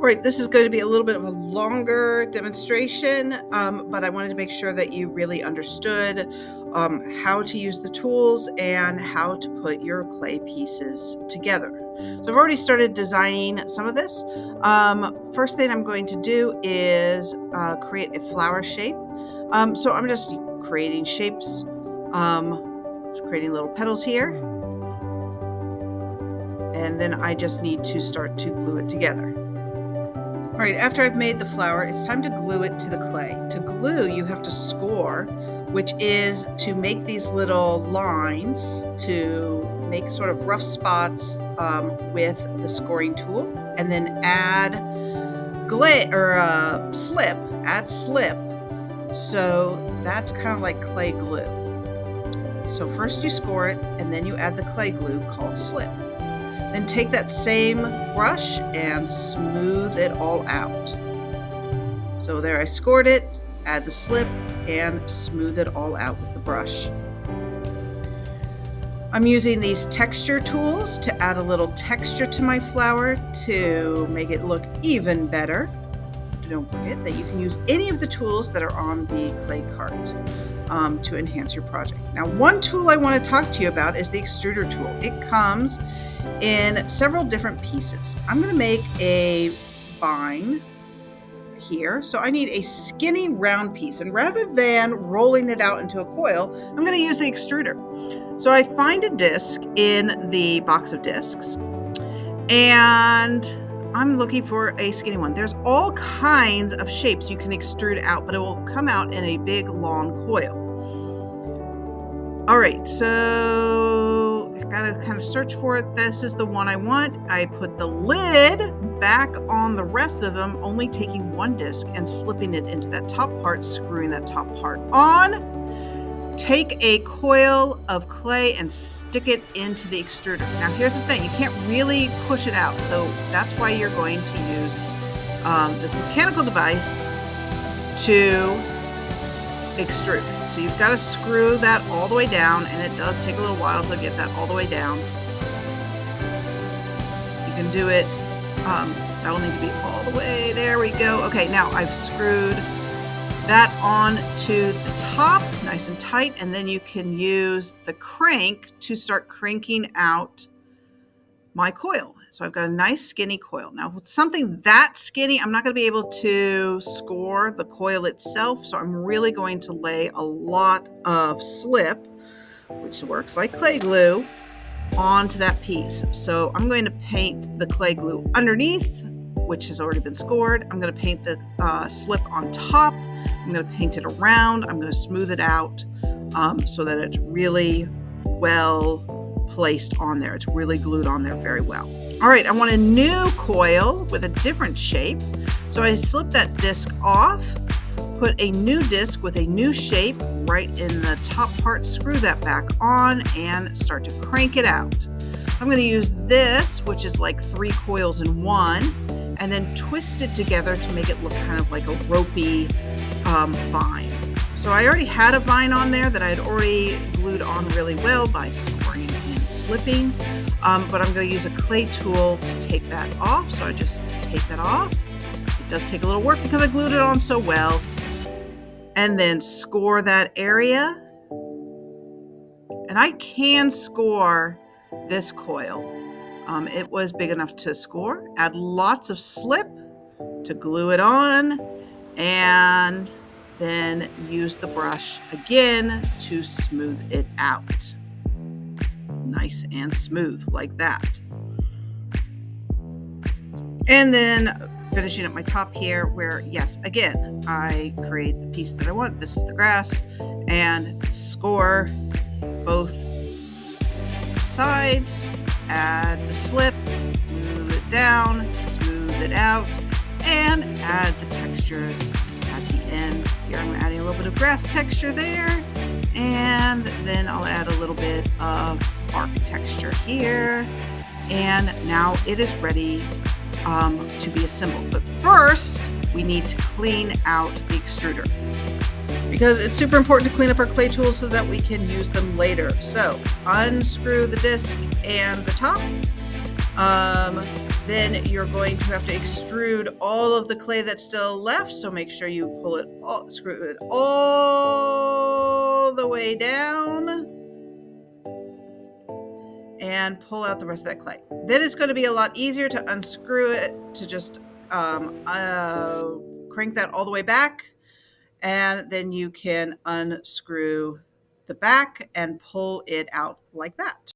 Right, this is going to be a little bit of a longer demonstration, but I wanted to make sure that you really understood how to use the tools and how to put your clay pieces together. So I've already started designing some of this. First thing I'm going to do is create a flower shape. So I'm just creating shapes, creating little petals here, and then I just need to start to glue it together. All right, after I've made the flower, it's time to glue it to the clay. To glue, you have to score, which is to make these little lines, to make sort of rough spots with the scoring tool, and then add slip. Add slip. So that's kind of like clay glue. So first you score it, and then you add the clay glue called slip. Then take that same brush and smooth it all out. So there I scored it, add the slip, and smooth it all out with the brush. I'm using these texture tools to add a little texture to my flower to make it look even better. Don't forget that you can use any of the tools that are on the clay cart to enhance your project. Now, one tool I want to talk to you about is the extruder tool. It comes in several different pieces. I'm going to make a vine here. So I need a skinny round piece, and rather than rolling it out into a coil, I'm going to use the extruder. So I find a disc in the box of discs, and I'm looking for a skinny one. There's all kinds of shapes you can extrude out, but it will come out in a big long coil. All right, so I gotta kind of search for it. This is the one I want. I put the lid back on the rest of them, only taking one disc and slipping it into that top part, screwing that top part on. Take a coil of clay and stick it into the extruder. Now here's the thing, you can't really push it out, so that's why you're going to use this mechanical device to extrude. So you've got to screw that all the way down, and it does take a little while to get that all the way down. You can do it, that will need to be all the way, there we go. Okay, now I've screwed that on to the top, nice and tight, and then you can use the crank to start cranking out my coil. So I've got a nice skinny coil. Now with something that skinny, I'm not going to be able to score the coil itself, so I'm really going to lay a lot of slip, which works like clay glue, onto that piece. So I'm going to paint the clay glue underneath, which has already been scored. I'm going to paint the slip on top. I'm going to paint it around. I'm going to smooth it out so that it's really well placed on there. It's really glued on there very well. All right, I want a new coil with a different shape. So I slip that disc off, put a new disc with a new shape right in the top part, screw that back on, and start to crank it out. I'm going to use this, which is like 3 coils in one, and then twist it together to make it look kind of like a ropey vine. So I already had a vine on there that I had already glued on really well by scoring and slipping, but I'm going to use a clay tool to take that off. So I just take that off. It does take a little work because I glued it on so well, and then score that area. And I can score this coil. It was big enough to score. Add lots of slip to glue it on, and then use the brush again to smooth it out. Nice and smooth like that. And then finishing up my top here where, yes, again, I create the piece that I want. This is the grass, and score both sides, add the slip, move it down, smooth it out, and add the textures at the end. Here I'm adding a little bit of grass texture there, and then I'll add a little bit of bark texture here, and now it is ready to be assembled. But first, we need to clean out the extruder, because it's super important to clean up our clay tools so that we can use them later. So unscrew the disc and the top. Then you're going to have to extrude all of the clay that's still left. So make sure you pull it all, screw it all the way down and pull out the rest of that clay. Then it's going to be a lot easier to unscrew it, to just crank that all the way back. And then you can unscrew the back and pull it out like that.